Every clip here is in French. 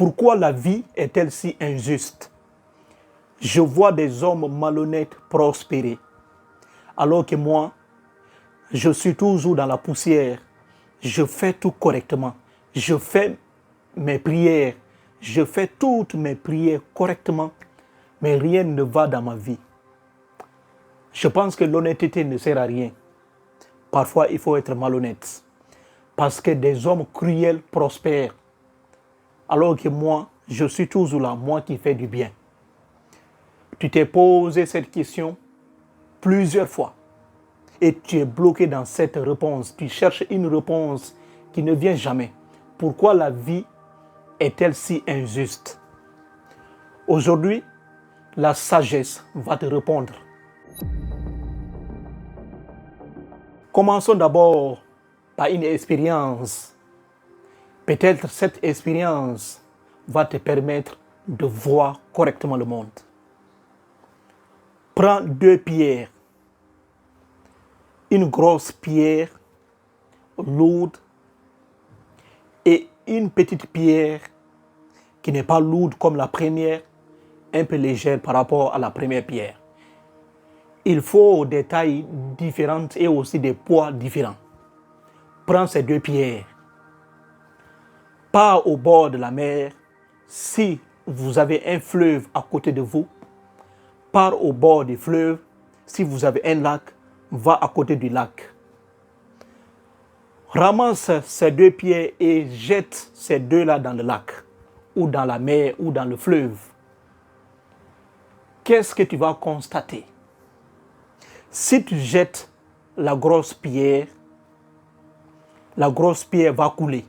Pourquoi la vie est-elle si injuste? Je vois des hommes malhonnêtes prospérer, alors que moi, je suis toujours dans la poussière. Je fais tout correctement. Je fais mes prières. Je fais toutes mes prières correctement, mais rien ne va dans ma vie. Je pense que l'honnêteté ne sert à rien. Parfois, il faut être malhonnête. Parce que des hommes cruels prospèrent. Alors que moi, je suis toujours là, moi qui fais du bien. Tu t'es posé cette question plusieurs fois. Et tu es bloqué dans cette réponse. Tu cherches une réponse qui ne vient jamais. Pourquoi la vie est-elle si injuste? Aujourd'hui, la sagesse va te répondre. Commençons d'abord par une expérience. Peut-être cette expérience va te permettre de voir correctement le monde. Prends 2 pierres. Une grosse pierre lourde et une petite pierre qui n'est pas lourde comme la première, un peu légère par rapport à la première pierre. Il faut des tailles différentes et aussi des poids différents. Prends ces 2 pierres. Pars au bord de la mer. Si vous avez un fleuve à côté de vous, pars au bord du fleuve. Si vous avez un lac, va à côté du lac. Ramasse ces 2 pierres et jette ces 2-là dans le lac, ou dans la mer, ou dans le fleuve. Qu'est-ce que tu vas constater? Si tu jettes la grosse pierre va couler.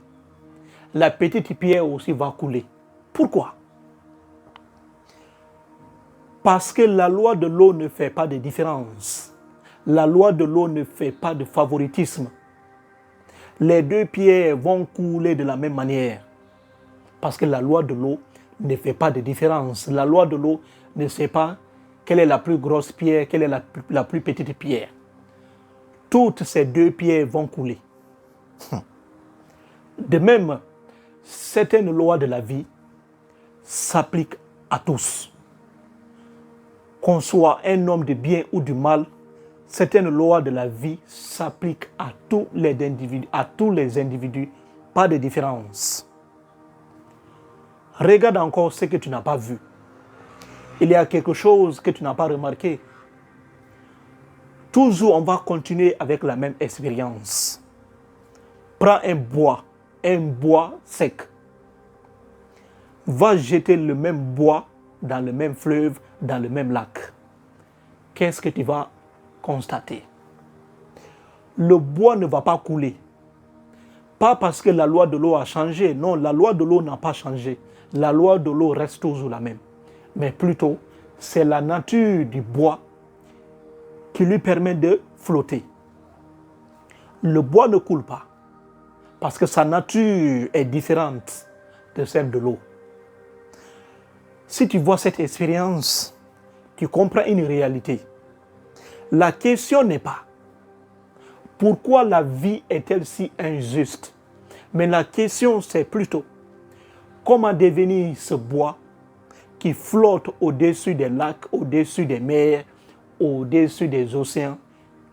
La petite pierre aussi va couler. Pourquoi? Parce que la loi de l'eau ne fait pas de différence. La loi de l'eau ne fait pas de favoritisme. Les 2 pierres vont couler de la même manière. Parce que la loi de l'eau ne fait pas de différence. La loi de l'eau ne sait pas quelle est la plus grosse pierre, quelle est la plus petite pierre. Toutes ces 2 pierres vont couler. De même, certaines lois de la vie s'appliquent à tous. Qu'on soit un homme de bien ou du mal, certaines lois de la vie s'appliquent à tous les individus, pas de différence. Regarde encore ce que tu n'as pas vu. Il y a quelque chose que tu n'as pas remarqué. Toujours, on va continuer avec la même expérience. Prends un bois sec. Va jeter le même bois dans le même fleuve, dans le même lac. Qu'est-ce que tu vas constater? Le bois ne va pas couler. Pas parce que la loi de l'eau a changé. Non, la loi de l'eau n'a pas changé. La loi de l'eau reste toujours la même. Mais plutôt, c'est la nature du bois qui lui permet de flotter. Le bois ne coule pas parce que sa nature est différente de celle de l'eau. Si tu vois cette expérience, tu comprends une réalité. La question n'est pas pourquoi la vie est-elle si injuste, mais la question c'est plutôt comment devenir ce bois qui flotte au-dessus des lacs, au-dessus des mers, au-dessus des océans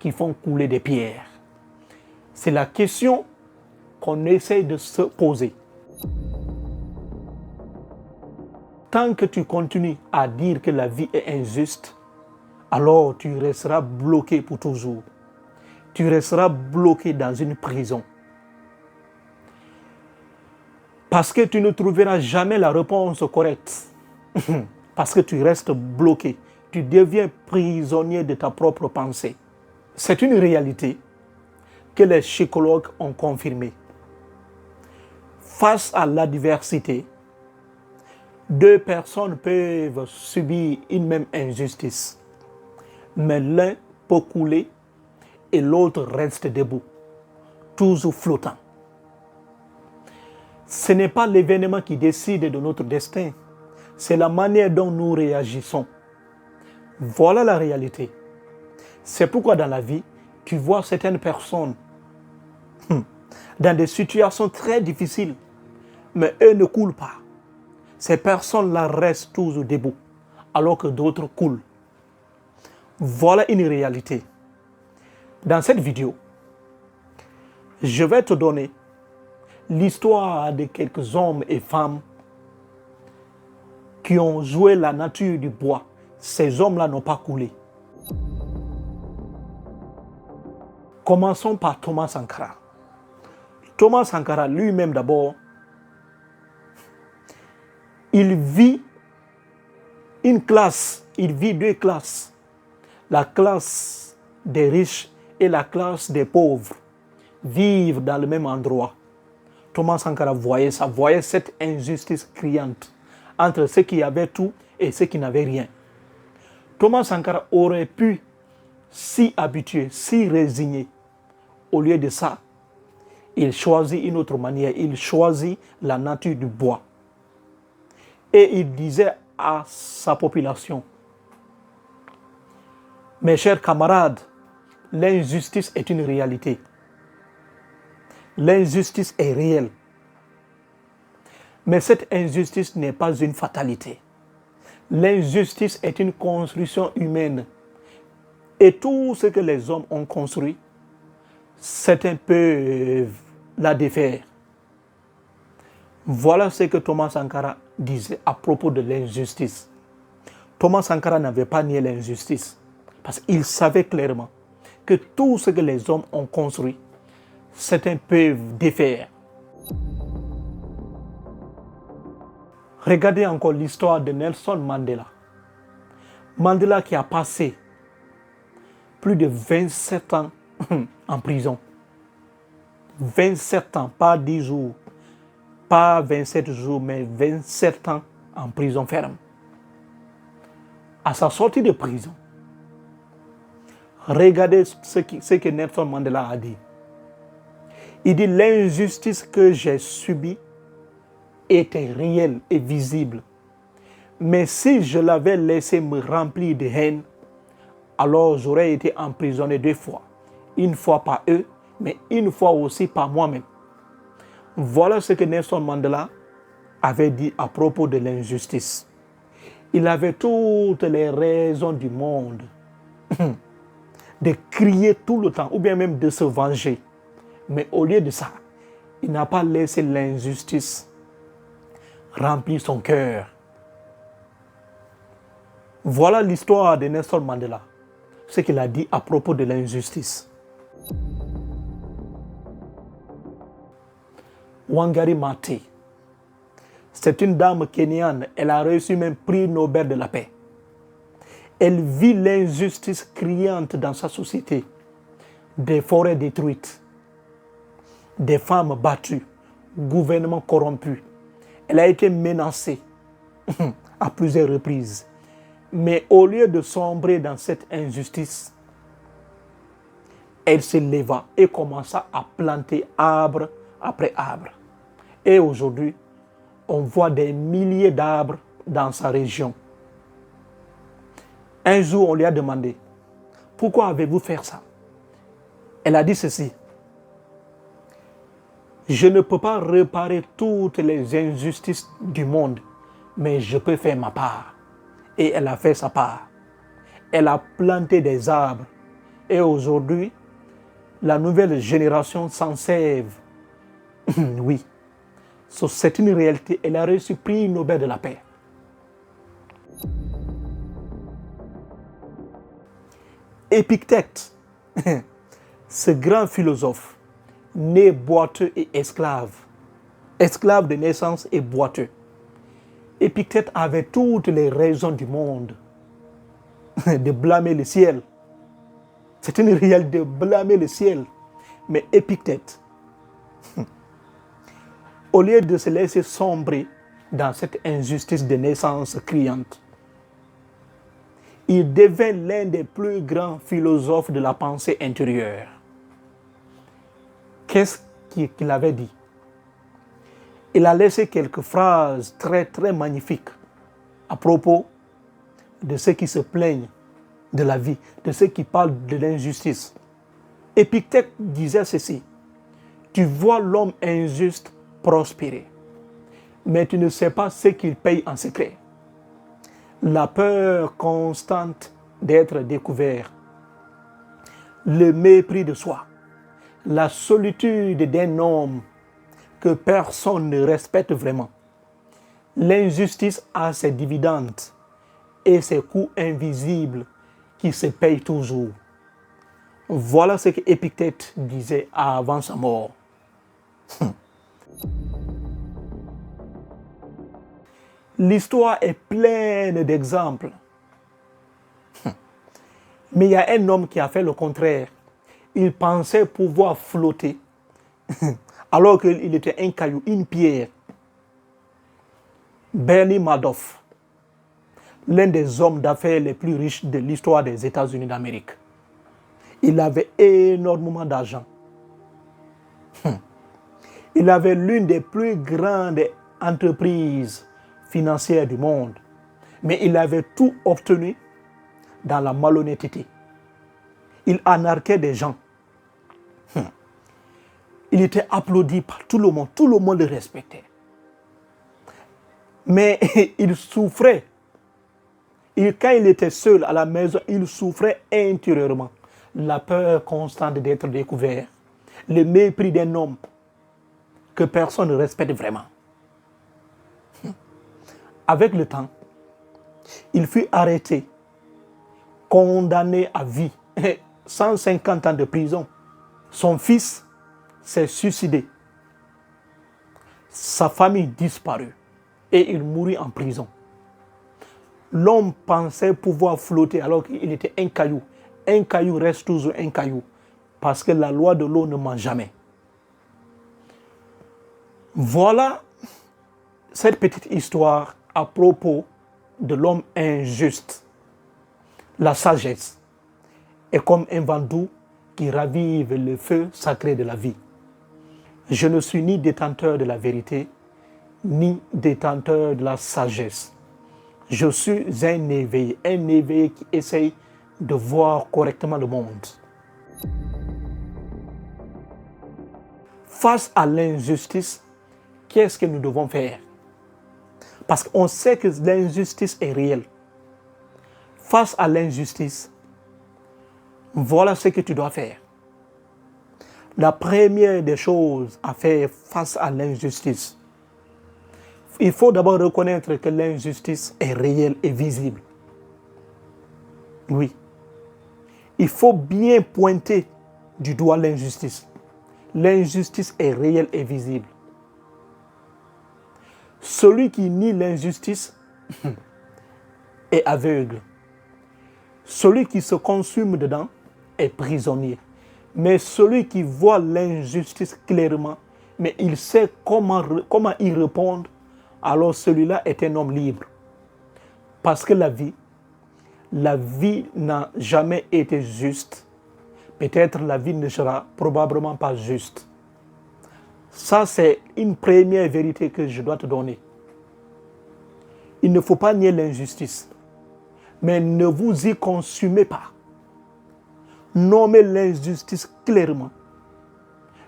qui font couler des pierres. C'est la question qu'on essaie de se poser. Tant que tu continues à dire que la vie est injuste, alors tu resteras bloqué pour toujours. Tu resteras bloqué dans une prison. Parce que tu ne trouveras jamais la réponse correcte. Parce que tu restes bloqué. Tu deviens prisonnier de ta propre pensée. C'est une réalité que les psychologues ont confirmée. Face à l'adversité, 2 personnes peuvent subir une même injustice. Mais l'un peut couler et l'autre reste debout, toujours flottant. Ce n'est pas l'événement qui décide de notre destin, c'est la manière dont nous réagissons. Voilà la réalité. C'est pourquoi dans la vie, tu vois certaines personnes dans des situations très difficiles, mais eux ne coulent pas. Ces personnes-là restent toujours debout, alors que d'autres coulent. Voilà une réalité. Dans cette vidéo, je vais te donner l'histoire de quelques hommes et femmes qui ont joué la nature du bois. Ces hommes-là n'ont pas coulé. Commençons par Thomas Sankara. Thomas Sankara lui-même d'abord, il vit une classe, il vit deux classes. La classe des riches et la classe des pauvres vivent dans le même endroit. Thomas Sankara voyait ça, voyait cette injustice criante entre ceux qui avaient tout et ceux qui n'avaient rien. Thomas Sankara aurait pu s'y habituer, s'y résigner. Au lieu de ça, il choisit une autre manière, il choisit la nature du bois. Et il disait à sa population, mes chers camarades, l'injustice est une réalité. L'injustice est réelle. Mais cette injustice n'est pas une fatalité. L'injustice est une construction humaine. Et tout ce que les hommes ont construit, certains peuvent la défaire. Voilà ce que Thomas Sankara disait à propos de l'injustice. Thomas Sankara n'avait pas nié l'injustice, parce qu'il savait clairement que tout ce que les hommes ont construit, certains peuvent défaire. Regardez encore l'histoire de Nelson Mandela. Mandela qui a passé plus de 27 ans en prison. 27 ans, pas 10 jours, pas 27 jours, mais 27 ans en prison ferme. À sa sortie de prison, regardez ce que Nelson Mandela a dit. Il dit, l'injustice que j'ai subie était réelle et visible. Mais si je l'avais laissé me remplir de haine, alors j'aurais été emprisonné 2 fois. Une fois par eux, mais une fois aussi par moi-même. Voilà ce que Nelson Mandela avait dit à propos de l'injustice. Il avait toutes les raisons du monde de crier tout le temps, ou bien même de se venger. Mais au lieu de ça, il n'a pas laissé l'injustice remplir son cœur. Voilà l'histoire de Nelson Mandela, ce qu'il a dit à propos de l'injustice. Wangari Maathai, c'est une dame kenyane, elle a reçu même prix Nobel de la paix. Elle vit l'injustice criante dans sa société, des forêts détruites, des femmes battues, gouvernement corrompu. Elle a été menacée à plusieurs reprises. Mais au lieu de sombrer dans cette injustice, elle se leva et commença à planter arbre après arbre. Et aujourd'hui, on voit des milliers d'arbres dans sa région. Un jour, on lui a demandé, pourquoi avez-vous fait ça? Elle a dit ceci, je ne peux pas réparer toutes les injustices du monde, mais je peux faire ma part. Et elle a fait sa part. Elle a planté des arbres. Et aujourd'hui, la nouvelle génération s'en sert. Oui. C'est une réalité. Elle a reçu le prix Nobel de la paix. Épictète, ce grand philosophe, né boiteux et esclave de naissance et boiteux. Épictète avait toutes les raisons du monde de blâmer le ciel. C'est une réalité de blâmer le ciel. Mais Épictète, au lieu de se laisser sombrer dans cette injustice de naissance criante, il devint l'un des plus grands philosophes de la pensée intérieure. Qu'est-ce qu'il avait dit? Il a laissé quelques phrases très très magnifiques à propos de ceux qui se plaignent de la vie, de ceux qui parlent de l'injustice. Épictète disait ceci, tu vois l'homme injuste prospérer, mais tu ne sais pas ce qu'il paye en secret. La peur constante d'être découvert, le mépris de soi, la solitude d'un homme que personne ne respecte vraiment. L'injustice a ses dividendes et ses coûts invisibles qui se payent toujours. Voilà ce que Épictète disait avant sa mort. L'histoire est pleine d'exemples. Mais il y a un homme qui a fait le contraire. Il pensait pouvoir flotter alors qu'il était un caillou, une pierre. Bernie Madoff, l'un des hommes d'affaires les plus riches de l'histoire des États-Unis d'Amérique. Il avait énormément d'argent. Il avait l'une des plus grandes entreprises financières du monde. Mais il avait tout obtenu dans la malhonnêteté. Il arnaquait des gens. Il était applaudi par tout le monde le respectait. Mais il souffrait. Quand il était seul à la maison, il souffrait intérieurement. La peur constante d'être découvert. Le mépris d'un homme que personne ne respecte vraiment. Avec le temps, il fut arrêté, condamné à vie, 150 ans de prison. Son fils s'est suicidé. Sa famille disparut et il mourut en prison. L'homme pensait pouvoir flotter alors qu'il était un caillou. Un caillou reste toujours un caillou parce que la loi de l'eau ne ment jamais. Voilà cette petite histoire à propos de l'homme injuste. La sagesse est comme un vent doux qui ravive le feu sacré de la vie. Je ne suis ni détenteur de la vérité, ni détenteur de la sagesse. Je suis un éveillé qui essaye de voir correctement le monde. Face à l'injustice, qu'est-ce que nous devons faire? Parce qu'on sait que l'injustice est réelle. Face à l'injustice, voilà ce que tu dois faire. La première des choses à faire face à l'injustice, il faut d'abord reconnaître que l'injustice est réelle et visible. Oui. Il faut bien pointer du doigt l'injustice. L'injustice est réelle et visible. Celui qui nie l'injustice est aveugle. Celui qui se consume dedans est prisonnier. Mais celui qui voit l'injustice clairement, mais il sait comment y répondre, alors celui-là est un homme libre. Parce que la vie n'a jamais été juste. Peut-être la vie ne sera probablement pas juste. Ça, c'est une première vérité que je dois te donner. Il ne faut pas nier l'injustice. Mais ne vous y consumez pas. Nommez l'injustice clairement.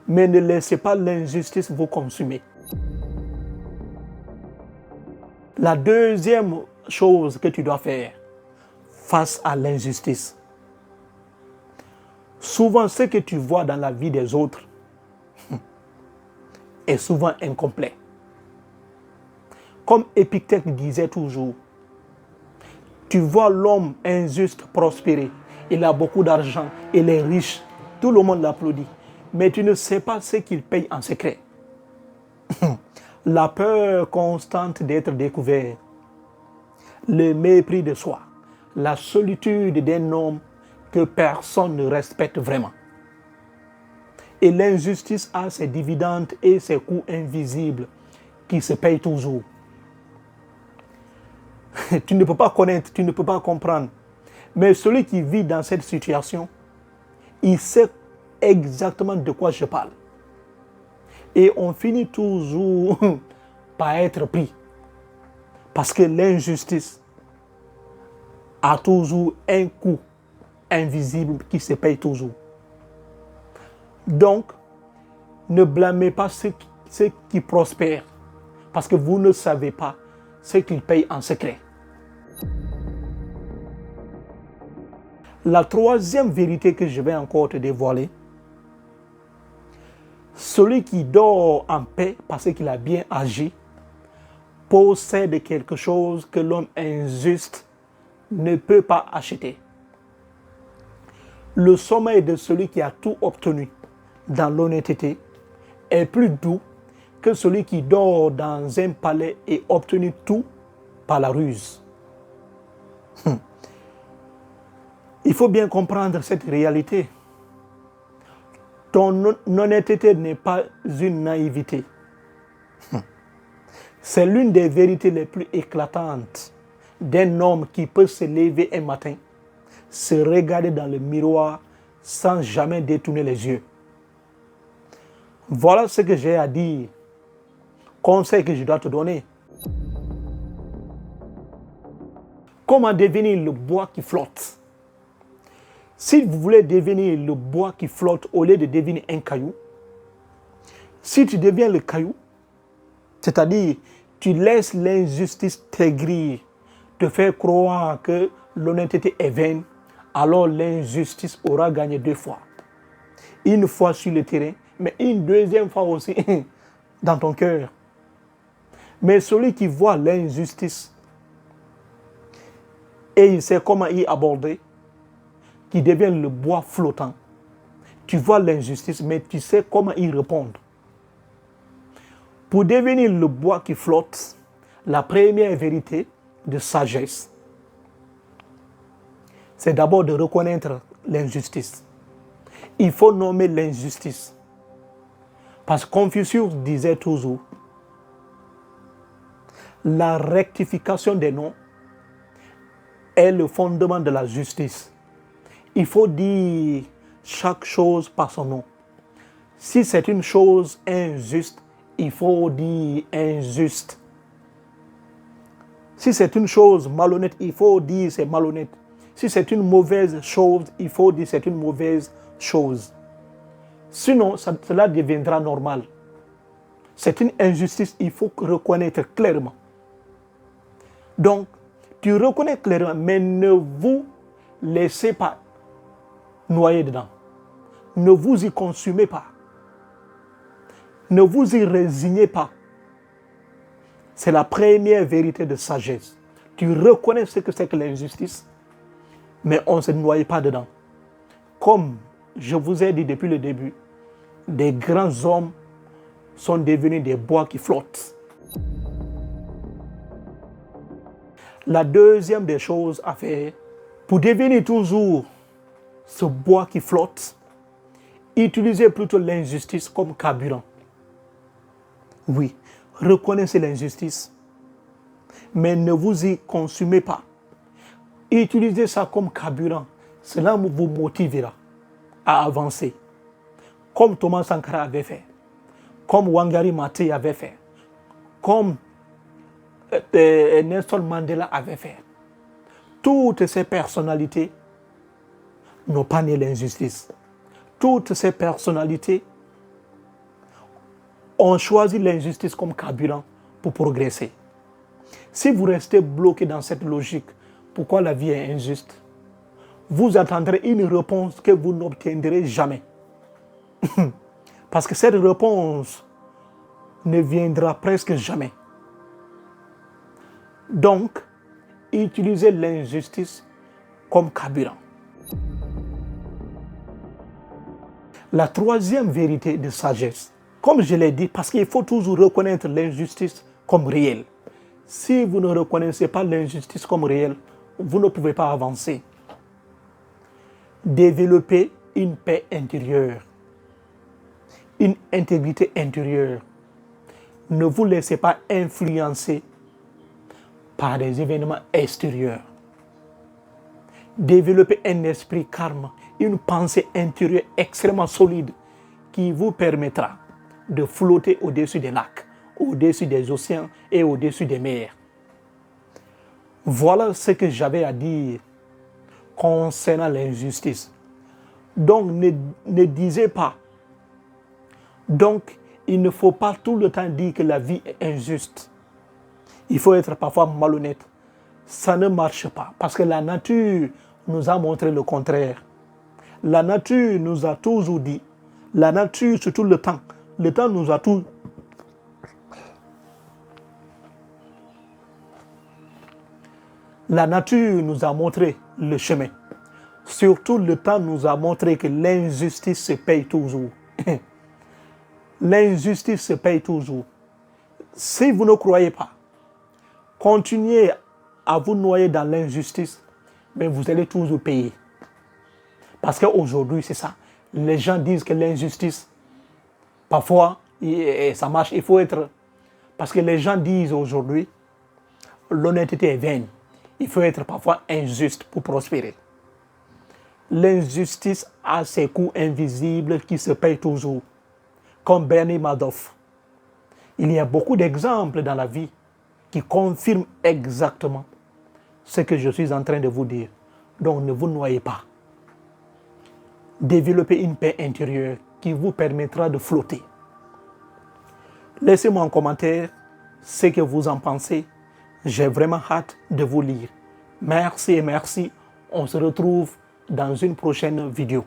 Mais ne laissez pas l'injustice vous consumer. La deuxième chose que tu dois faire face à l'injustice. Souvent, ce que tu vois dans la vie des autres est souvent incomplet. Comme Épictète disait toujours, tu vois l'homme injuste prospérer. Il a beaucoup d'argent, il est riche, tout le monde l'applaudit. Mais tu ne sais pas ce qu'il paye en secret. La peur constante d'être découvert, le mépris de soi, la solitude d'un homme que personne ne respecte vraiment. Et l'injustice a ses dividendes et ses coûts invisibles qui se payent toujours. Tu ne peux pas connaître, tu ne peux pas comprendre. Mais celui qui vit dans cette situation, il sait exactement de quoi je parle. Et on finit toujours par être pris. Parce que l'injustice a toujours un coût invisible qui se paye toujours. Donc, ne blâmez pas ceux qui prospèrent. Parce que vous ne savez pas ce qu'il paye en secret. La troisième vérité que je vais encore te dévoiler, celui qui dort en paix parce qu'il a bien agi, possède quelque chose que l'homme injuste ne peut pas acheter. Le sommeil de celui qui a tout obtenu dans l'honnêteté est plus doux que celui qui dort dans un palais et obtenu tout par la ruse. Il faut bien comprendre cette réalité. Ton honnêteté n'est pas une naïveté. C'est l'une des vérités les plus éclatantes d'un homme qui peut se lever un matin, se regarder dans le miroir sans jamais détourner les yeux. Voilà ce que j'ai à dire. Conseil que je dois te donner. Comment devenir le bois qui flotte? Si vous voulez devenir le bois qui flotte au lieu de devenir un caillou, si tu deviens le caillou, c'est-à-dire tu laisses l'injustice t'aigrir, te faire croire que l'honnêteté est vaine, alors l'injustice aura gagné 2 fois. Une fois sur le terrain, mais une deuxième fois aussi dans ton cœur. Mais celui qui voit l'injustice et il sait comment y aborder, qui devient le bois flottant. Tu vois l'injustice, mais tu sais comment y répondre. Pour devenir le bois qui flotte, la première vérité de sagesse, c'est d'abord de reconnaître l'injustice. Il faut nommer l'injustice. Parce que Confucius disait toujours, la rectification des noms est le fondement de la justice. Il faut dire chaque chose par son nom. Si c'est une chose injuste, il faut dire injuste. Si c'est une chose malhonnête, il faut dire c'est malhonnête. Si c'est une mauvaise chose, il faut dire c'est une mauvaise chose. Sinon, cela deviendra normal. C'est une injustice, il faut reconnaître clairement. Donc, tu reconnais clairement, mais ne vous laissez pas noyer dedans. Ne vous y consumez pas. Ne vous y résignez pas. C'est la première vérité de sagesse. Tu reconnais ce que c'est que l'injustice, mais on ne se noie pas dedans. Comme je vous ai dit depuis le début, des grands hommes sont devenus des bois qui flottent. La deuxième des choses à faire, pour devenir toujours ce bois qui flotte, utilisez plutôt l'injustice comme carburant. Oui, reconnaissez l'injustice, mais ne vous y consumez pas. Utilisez ça comme carburant. Cela vous motivera à avancer. Comme Thomas Sankara avait fait, comme Wangari Maathai avait fait, comme Nelson Mandela avait fait. Toutes ces personnalités n'ont pas né l'injustice. Toutes ces personnalités ont choisi l'injustice comme carburant pour progresser. Si vous restez bloqué dans cette logique, pourquoi la vie est injuste, vous attendrez une réponse que vous n'obtiendrez jamais. Parce que cette réponse ne viendra presque jamais. Donc, utilisez l'injustice comme carburant. La troisième vérité de sagesse, comme je l'ai dit, parce qu'il faut toujours reconnaître l'injustice comme réelle. Si vous ne reconnaissez pas l'injustice comme réelle, vous ne pouvez pas avancer. Développez une paix intérieure, une intégrité intérieure. Ne vous laissez pas influencer par des événements extérieurs. Développez un esprit calme, une pensée intérieure extrêmement solide qui vous permettra de flotter au-dessus des lacs, au-dessus des océans et au-dessus des mers. Voilà ce que j'avais à dire concernant l'injustice. Donc, ne disez pas. Donc, il ne faut pas tout le temps dire que la vie est injuste. Il faut être parfois malhonnête. Ça ne marche pas parce que la nature nous a montré le contraire. La nature nous a toujours dit, la nature surtout le temps nous a tout. La nature nous a montré le chemin. Surtout le temps nous a montré que l'injustice se paye toujours. L'injustice se paye toujours. Si vous ne croyez pas, continuez à vous noyer dans l'injustice, mais vous allez toujours payer. Parce qu'aujourd'hui, c'est ça. Les gens disent que l'injustice, parfois, ça marche, il faut être... Parce que les gens disent aujourd'hui, l'honnêteté est vaine. Il faut être parfois injuste pour prospérer. L'injustice a ses coûts invisibles qui se payent toujours. Comme Bernie Madoff. Il y a beaucoup d'exemples dans la vie qui confirment exactement ce que je suis en train de vous dire. Donc ne vous noyez pas. Développez une paix intérieure qui vous permettra de flotter. Laissez-moi en commentaire ce que vous en pensez. J'ai vraiment hâte de vous lire. Merci et merci. On se retrouve dans une prochaine vidéo.